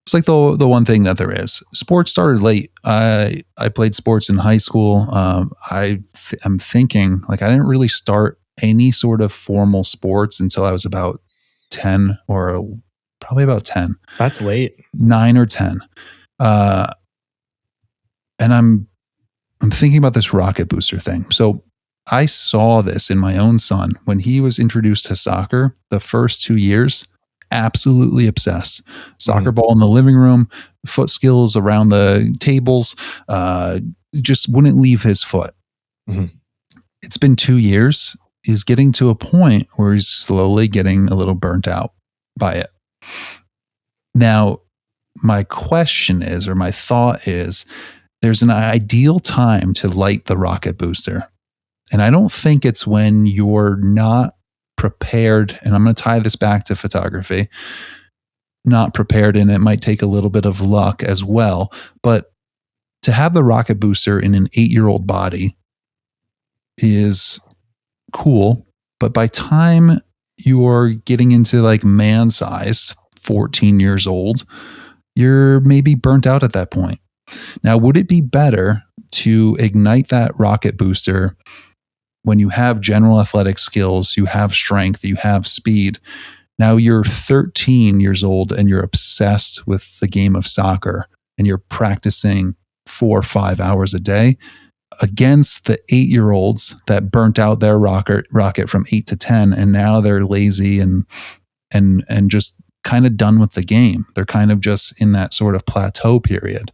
It's like the one thing that there is. Sports started late. I played sports in high school. I'm thinking like I didn't really start any sort of formal sports until I was about 10 or probably about 10. That's late. 9 or 10. And I'm thinking about this rocket booster thing. So I saw this in my own son when he was introduced to soccer the first 2 years, absolutely obsessed. Soccer ball in the living room, foot skills around the tables, just wouldn't leave his foot. Mm-hmm. It's been 2 years. He's getting to a point where he's slowly getting a little burnt out by it. Now, my question is, or my thought is, there's an ideal time to light the rocket booster. And I don't think it's when you're not prepared. And I'm going to tie this back to photography. Not prepared, and it might take a little bit of luck as well. But to have the rocket booster in an 8-year-old body is cool, but by time you're getting into like man size, 14 years old, you're maybe burnt out at that point. Now, would it be better to ignite that rocket booster when you have general athletic skills, you have strength, you have speed? Now you're 13 years old and you're obsessed with the game of soccer and you're practicing 4 or 5 hours a day against the 8-year-olds that burnt out their rocket from 8 to 10, and now they're lazy and just kind of done with the game. They're kind of just in that sort of plateau period.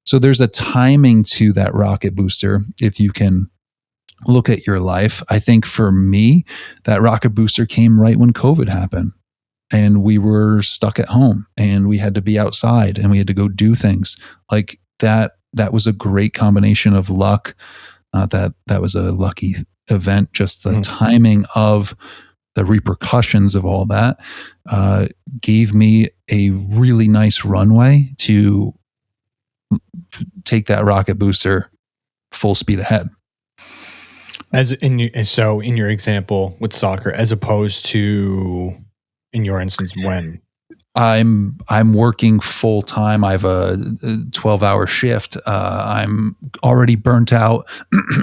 So there's a timing to that rocket booster. If you can look at your life, I think for me, that rocket booster came right when COVID happened, and we were stuck at home, and we had to be outside, and we had to go do things like that. That was a great combination of luck. That was a lucky event, just the timing of the repercussions of all that gave me a really nice runway to take that rocket booster full speed ahead. So in your example with soccer, as opposed to in your instance when I'm working full time. I have a 12-hour shift. I'm already burnt out,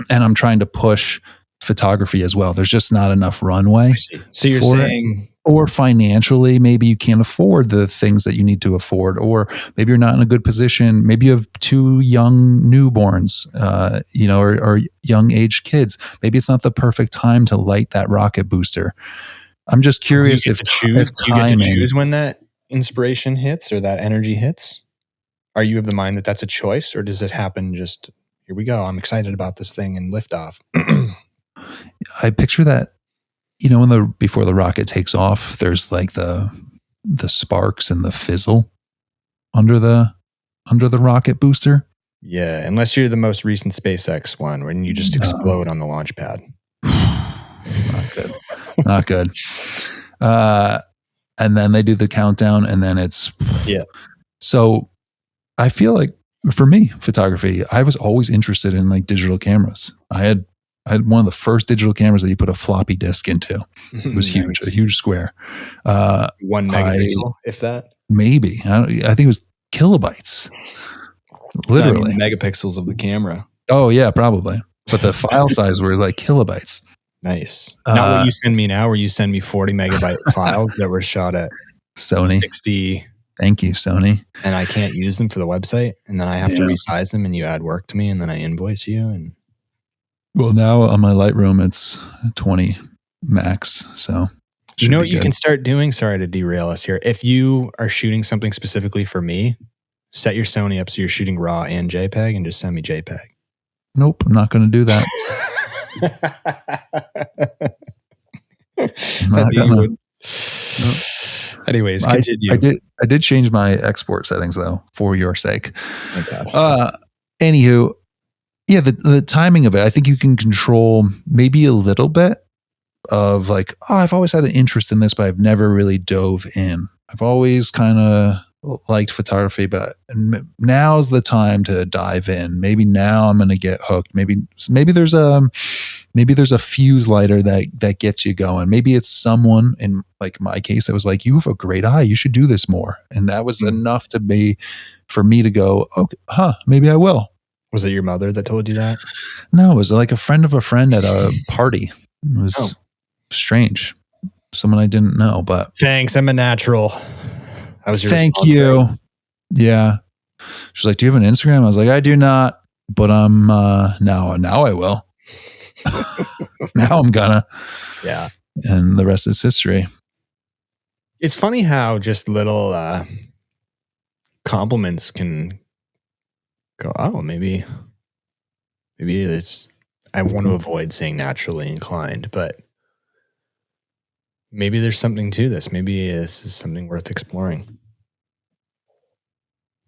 and I'm trying to push photography as well. There's just not enough runway. I see. So you're saying, or financially, maybe you can't afford the things that you need to afford, or maybe you're not in a good position. Maybe you have 2 young newborns, or young age kids. Maybe it's not the perfect time to light that rocket booster. I'm just curious if do you get to choose when that inspiration hits or that energy hits? Are you of the mind that that's a choice, or does it happen just, here we go, I'm excited about this thing and lift off? I picture that, before the rocket takes off, there's like the sparks and the fizzle under the rocket booster. Yeah, unless you're the most recent SpaceX one, when you just explode on the launch pad. Not good. Not good. And then they do the countdown, and then it's So I feel like for me, photography, I was always interested in like digital cameras. I had one of the first digital cameras that you put a floppy disk into. It was huge, a huge square. 1 megapixel, if that. Maybe. I think it was kilobytes. Literally. The megapixels of the camera. Oh yeah, probably. But the file size was like kilobytes. Nice. Not what you send me now, where you send me 40 megabyte files that were shot at Sony 60. Thank you, Sony. And I can't use them for the website, and then I have to resize them, and you add work to me, and then I invoice you. And well, now on my Lightroom, it's 20 max. So you know what you can start doing? Sorry to derail us here. If you are shooting something specifically for me, set your Sony up so you're shooting RAW and JPEG, and just send me JPEG. Nope, I'm not going to do that. Anyways, continue. I did change my export settings though, for your sake. Thank God. Anywho, yeah, the timing of it, I think you can control maybe a little bit of like, I've always had an interest in this, but I've never really dove in. I've always kind of liked photography, but now's the time to dive in. Maybe now I'm going to get hooked. Maybe there's a fuse lighter that gets you going. Maybe it's someone in like my case that was like, you have a great eye, you should do this more. And that was enough for me to go, okay, maybe I will. Was it your mother that told you that? No, it was like a friend of a friend at a party. It was strange. Someone I didn't know, but thanks. I'm a natural. I was your Thank you. Right? Yeah. She's like, do you have an Instagram? I was like, I do not, but I'm now I will. Now I'm gonna. Yeah. And the rest is history. It's funny how just little compliments can go, oh, maybe it's, I want to avoid saying naturally inclined, but maybe there's something to this. Maybe this is something worth exploring.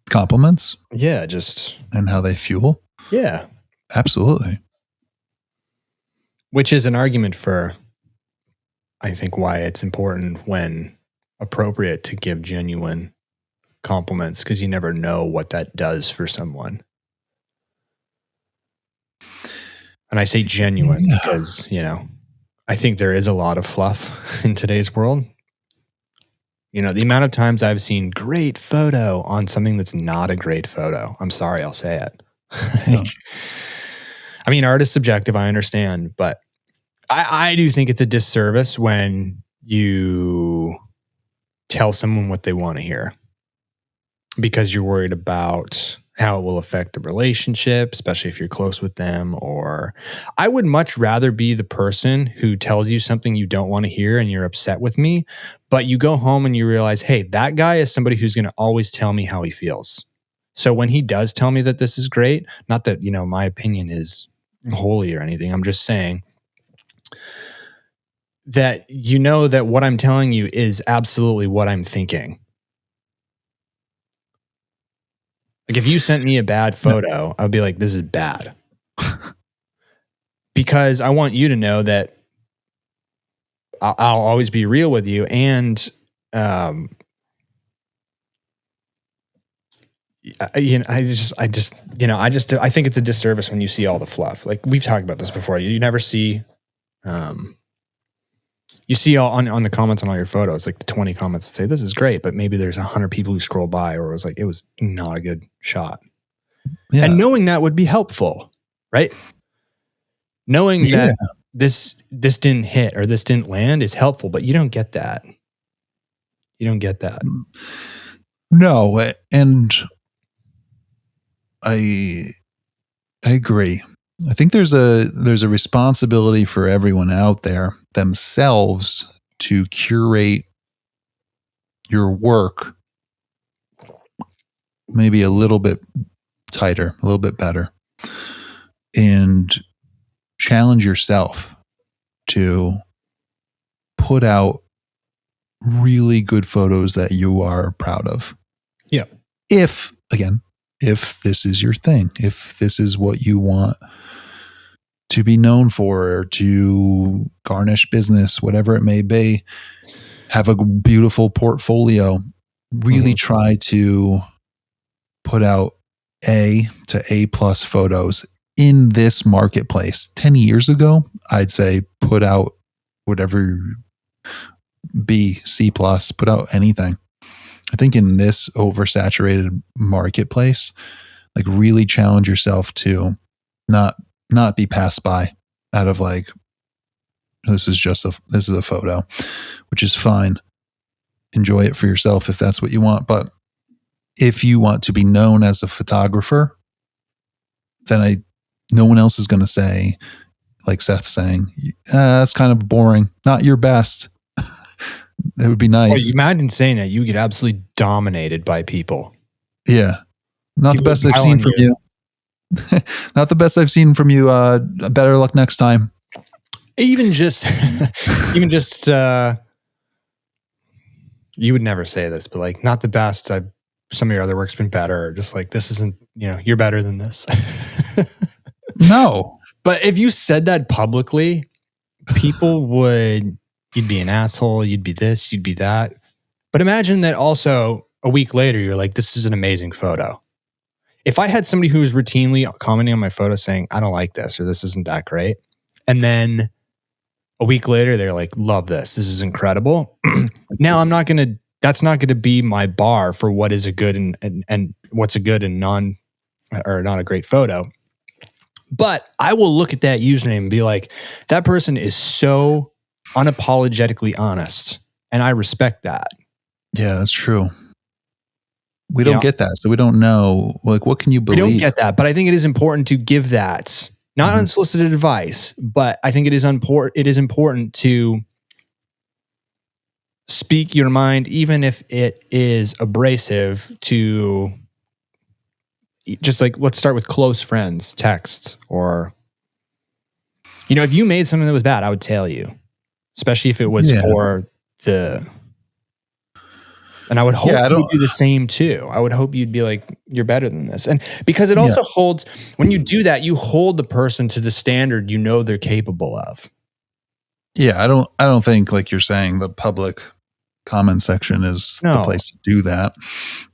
Compliments? Yeah, just... And how they fuel? Yeah. Absolutely. Which is an argument for, I think, why it's important when appropriate to give genuine compliments, because you never know what that does for someone. And I say genuine because, I think there is a lot of fluff in today's world. The amount of times I've seen great photo on something that's not a great photo. I'm sorry, I'll say it. I mean, art is subjective, I understand, but I do think it's a disservice when you tell someone what they want to hear because you're worried about how it will affect the relationship, especially if you're close with them. Or I would much rather be the person who tells you something you don't want to hear and you're upset with me, but you go home and you realize, hey, that guy is somebody who's going to always tell me how he feels. So when he does tell me that this is great, not that, my opinion is holy or anything, I'm just saying that that what I'm telling you is absolutely what I'm thinking. Like if you sent me a bad photo, I'd be like, this is bad. because I want you to know that I'll always be real with you. And, I think it's a disservice when you see all the fluff. Like we've talked about this before. You never see, you see all on the comments on all your photos, like the 20 comments that say this is great, but maybe there's 100 people who scroll by, or it was not a good shot. Yeah. And knowing that would be helpful, right? Knowing that this didn't hit or this didn't land is helpful, but you don't get that. You don't get that. No, and I agree. I think there's a responsibility for everyone out there themselves to curate your work maybe a little bit tighter, a little bit better, and challenge yourself to put out really good photos that you are proud of. Yeah. If this is your thing, if this is what you want to be known for, or to garnish business, whatever it may be, have a beautiful portfolio, really try to put out A to A+ photos in this marketplace. 10 years ago, I'd say put out whatever, B, C+, put out anything. I think in this oversaturated marketplace, like really challenge yourself to not be passed by out of like, this is a photo, which is fine. Enjoy it for yourself if that's what you want. But if you want to be known as a photographer, then no one else is going to say, like Seth saying, that's kind of boring, not your best. It would be nice. Well, you imagine saying that, you get absolutely dominated by people. Yeah. Not people the best I've seen from you. Not the best I've seen from you. Better luck next time. Even just, you would never say this, but like, not the best. Some of your other work's been better. Or just like, this isn't, you're better than this. No. But if you said that publicly, you'd be an asshole. You'd be this, you'd be that. But imagine that also a week later, you're like, this is an amazing photo. If I had somebody who was routinely commenting on my photo saying, I don't like this, or this isn't that great, and then a week later, they're like, love this. This is incredible. Now that's not going to be my bar for what is a good and what's a good and not a great photo. But I will look at that username and be like, that person is so unapologetically honest. And I respect that. Yeah, that's true. We don't get that. So we don't know, like, what can you believe? We don't get that. But I think it is important to give that, not unsolicited advice, but I think it is important to speak your mind, even if it is abrasive, to just like, let's start with close friends, text, or, if you made something that was bad, I would tell you, especially if it was for and I would hope you would do the same too. I would hope you'd be like, you're better than this. And because it also holds, when you do that, you hold the person to the standard they're capable of. Yeah, I don't think, like you're saying, the public comment section is the place to do that.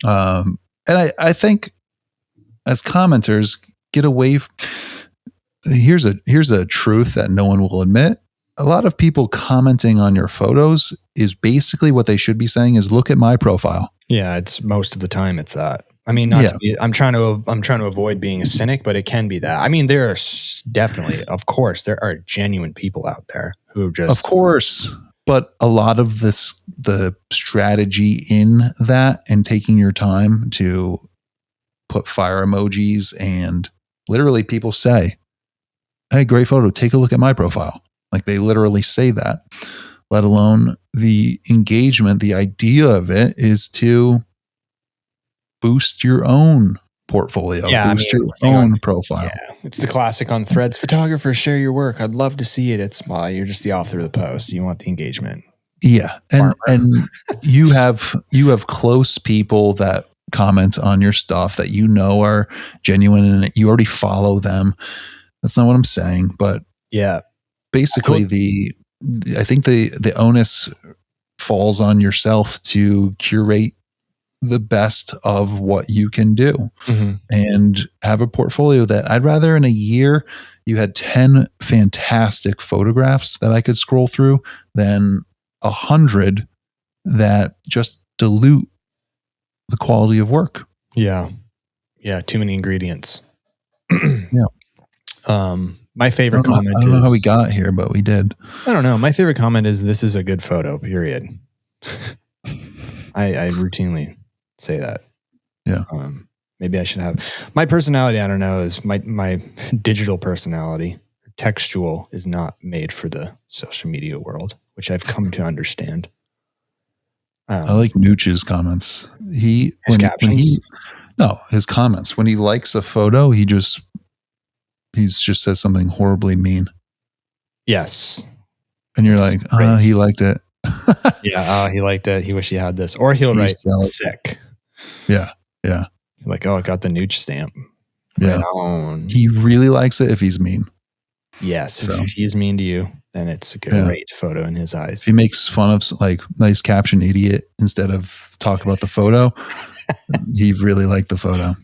And I think as commenters, get away. Here's a truth that no one will admit. A lot of people commenting on your photos is basically what they should be saying is, look at my profile. Yeah, it's most of the time it's that. I mean, I'm trying to avoid being a cynic, but it can be that. I mean, there are definitely, of course, there are genuine people out there who just, of course, but a lot of the strategy in that and taking your time to put fire emojis, and literally people say, hey, great photo, take a look at my profile. Like, they literally say that, let alone the engagement. The idea of it is to boost your own portfolio, boost your own profile. Yeah, it's the classic on Threads. Photographers, share your work. I'd love to see it. It's you're just the author of the post. You want the engagement. Yeah, and you have close people that comment on your stuff that are genuine, and you already follow them. That's not what I'm saying, but Yeah. Basically, I think the onus falls on yourself to curate the best of what you can do and have a portfolio that I'd rather in a year you had 10 fantastic photographs that I could scroll through than 100 that just dilute the quality of work. Yeah. Yeah. Too many ingredients. Yeah. My favorite comment I don't know how we got here, but we did. I don't know. My favorite comment is, "This is a good photo," period. I routinely say that. Yeah. Maybe I should have my personality. I don't know, is my digital personality, textual, is not made for the social media world, which I've come to understand. I like Nooch's comments. His captions. His comments. When he likes a photo, he just says something horribly mean. Yes. And you're like, he liked it. Yeah, he liked it. He wished he had this. Or he'll write sick. Yeah. Yeah. Like, oh, I got the Nooch stamp. Yeah. Right on. He really likes it if he's mean. Yes. So, if he's mean to you, then it's a great photo in his eyes. If he makes fun of like nice caption idiot instead of talk about the photo, he really liked the photo.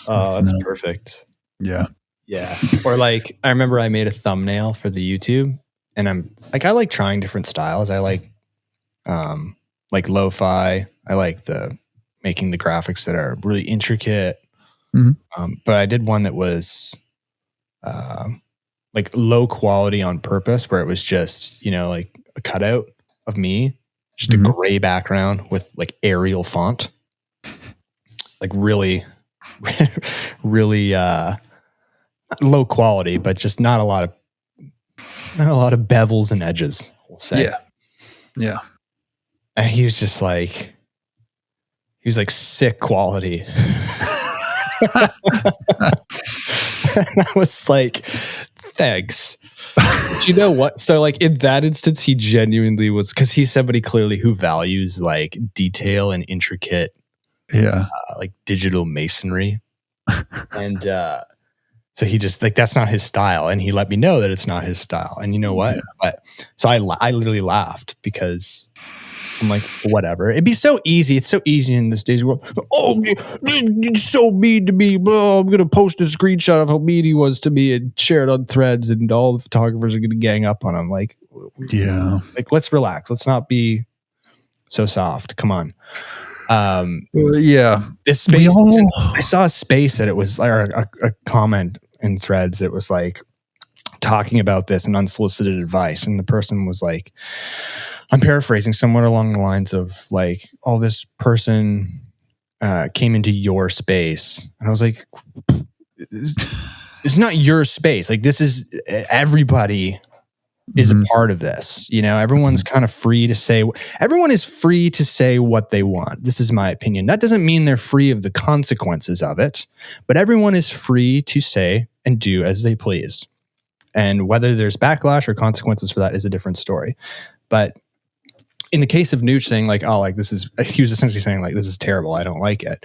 That's perfect. Yeah. Yeah. Or like, I remember I made a thumbnail for the YouTube, and I like trying different styles. I like lo-fi. I like making the graphics that are really intricate. But I did one that was like low quality on purpose, where it was just, like a cutout of me, just a gray background with like Arial font, like really, really low quality, but just not a lot of bevels and edges, we'll say. Yeah. Yeah. And he was sick quality. And I was like, thanks. But you know what? So like in that instance, he genuinely was, because he's somebody clearly who values like detail and intricate, like digital masonry. And so he just like, that's not his style. And he let me know that it's not his style. And you know what? But so I literally laughed, because I'm like, whatever. It'd be so easy. It's so easy in this day's world. Oh, you're so mean to me. Blah, I'm going to post a screenshot of how mean he was to me and share it on Threads, and all the photographers are going to gang up on him. Like, like, let's relax. Let's not be so soft. Come on. This space. I saw a space that it was, or a comment in Threads. It was like talking about this and unsolicited advice. And the person was like, I'm paraphrasing, somewhat along the lines of like, oh, this person came into your space. And I was like, it's not your space. Like, this is, everybody is a part of this. Everyone's kind of free to say, everyone is free to say what they want. This is my opinion. That doesn't mean they're free of the consequences of it, but everyone is free to say and do as they please. And whether there's backlash or consequences for that is a different story. But in the case of Nooch saying like, oh, like he was essentially saying like, this is terrible, I don't like it.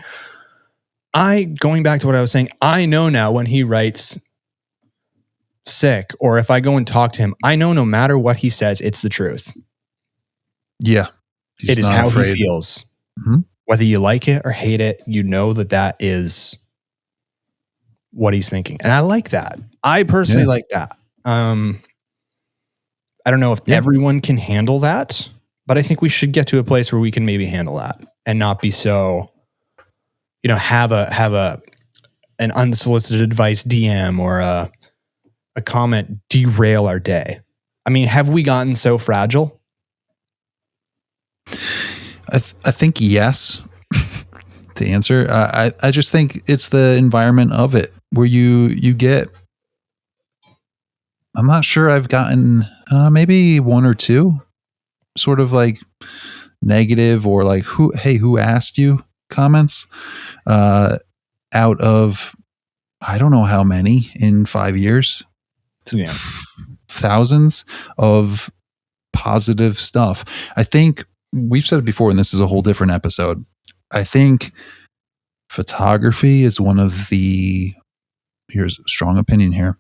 Going back to what I was saying, I know now when he writes sick, or if I go and talk to him, I know no matter what he says, it's the truth. Yeah. It is how he feels. Whether you like it or hate it, you know that is what he's thinking. And I like that. I personally like that. I don't know if everyone can handle that, but I think we should get to a place where we can maybe handle that and not be so, have an unsolicited advice DM or a comment derail our day. I mean, have we gotten so fragile? I think yes. To answer, I just think it's the environment of it where you get. I'm not sure I've gotten maybe one or two sort of like negative or like who asked you comments out of I don't know how many in 5 years. Thousands of positive stuff. I think we've said it before, and this is a whole different episode. I think photography is one of the, here's a strong opinion here.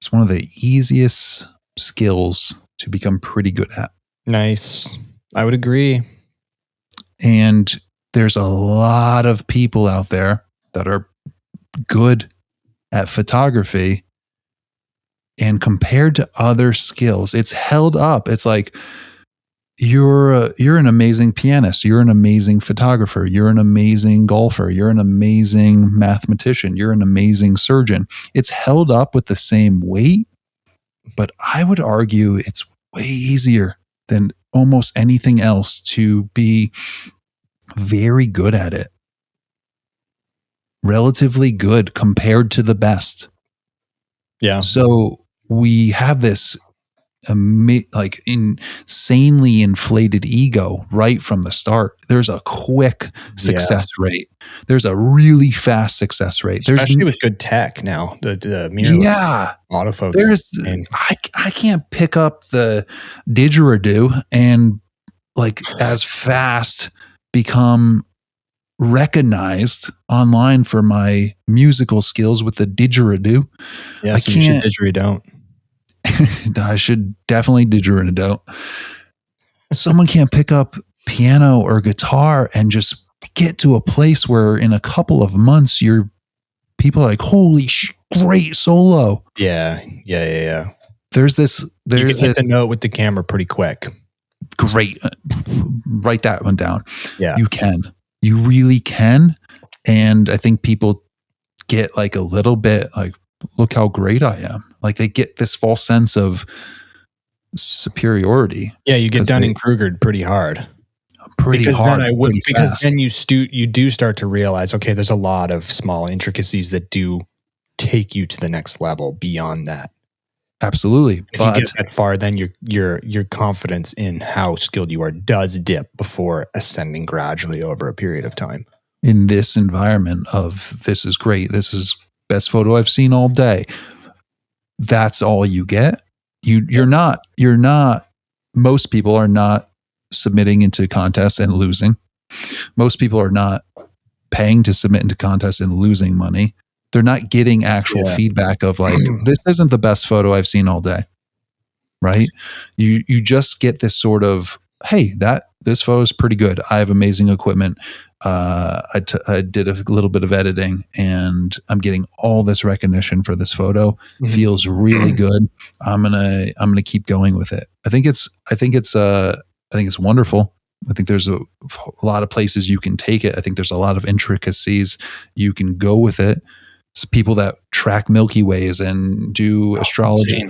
It's one of the easiest skills to become pretty good at. Nice. I would agree. And there's a lot of people out there that are good at photography. And compared to other skills, it's held up. It's like, you're an amazing pianist, you're an amazing photographer, you're an amazing golfer, you're an amazing mathematician, you're an amazing surgeon. It's held up with the same weight, but I would argue it's way easier than almost anything else to be very good at it. Relatively good compared to the best. Yeah. So we have this like insanely inflated ego right from the start. There's a quick success rate. There's a really fast success rate. Especially with good tech now. The mirrorless autofocus. I can't pick up the didgeridoo and like as fast become recognized online for my musical skills with the didgeridoo. Yeah, so you should didgeridoo. I should definitely didgeridoo. Someone can't pick up piano or guitar and just get to a place where in a couple of months people are like, holy great solo. Yeah. There's this hit the note with the camera pretty quick. Great. Write that one down. Yeah. You really can. And I think people get like a little bit like, look how great I am. Like they get this false sense of superiority. Yeah, you get Dunning-Krugered pretty hard. Because then you do start to realize, okay, there's a lot of small intricacies that do take you to the next level beyond that. Absolutely. If you get that far, then your confidence in how skilled you are does dip before ascending gradually over a period of time. In this environment of this is great, this is best photo I've seen all day. That's all you get. You're not, most people are not submitting into contests and losing. Most people are not paying to submit into contests and losing money. They're not getting actual feedback of like, this isn't the best photo I've seen all day. Right? You just get this sort of, hey, this photo is pretty good. I have amazing equipment. I did a little bit of editing and I'm getting all this recognition for this photo. Mm-hmm. Feels really good. I'm gonna keep going with it. I think it's wonderful. I think there's a lot of places you can take it. I think there's a lot of intricacies you can go with it. It's people that track Milky Ways and do astrology.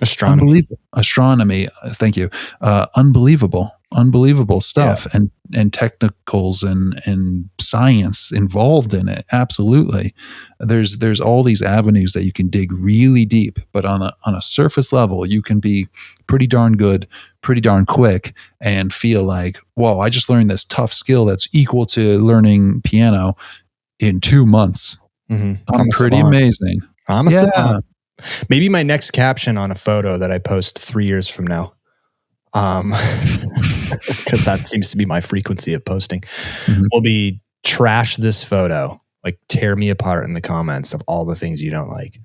Astronomy. Thank you. Unbelievable stuff and technicals and science involved in it. Absolutely. There's all these avenues that you can dig really deep, but on a surface level, you can be pretty darn good, pretty darn quick and feel like, whoa, I just learned this tough skill that's equal to learning piano in 2 months. Mm-hmm. I'm pretty amazing. I'm a savant. Maybe my next caption on a photo that I post 3 years from now, because that seems to be my frequency of posting, will be trash this photo, like tear me apart in the comments of all the things you don't like.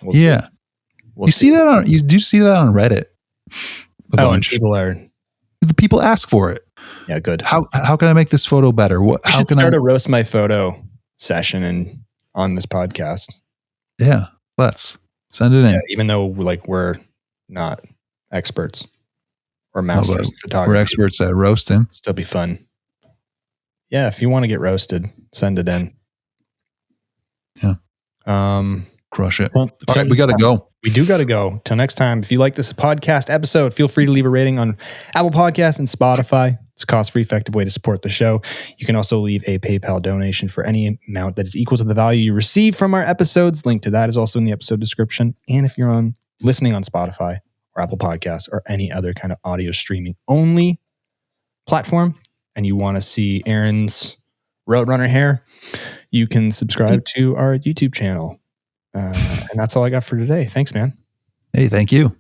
We'll see. You do see that on Reddit. And people ask for it. Yeah, good. How can I make this photo better? We should start a roast my photo session on this podcast. Yeah, let's send it in. Yeah, even though we're not experts or masters of photography, we're experts at roasting. Still be fun. Yeah, if you want to get roasted, send it in. Yeah. Crush it. All right, we got to go. We do got to go. Till next time. If you like this podcast episode, feel free to leave a rating on Apple Podcasts and Spotify. It's a cost-free, effective way to support the show. You can also leave a PayPal donation for any amount that is equal to the value you receive from our episodes. Link to that is also in the episode description. And if you're listening on Spotify or Apple Podcasts or any other kind of audio streaming only platform, and you want to see Aaron's Roadrunner hair, you can subscribe to our YouTube channel. And that's all I got for today. Thanks, man. Hey, thank you.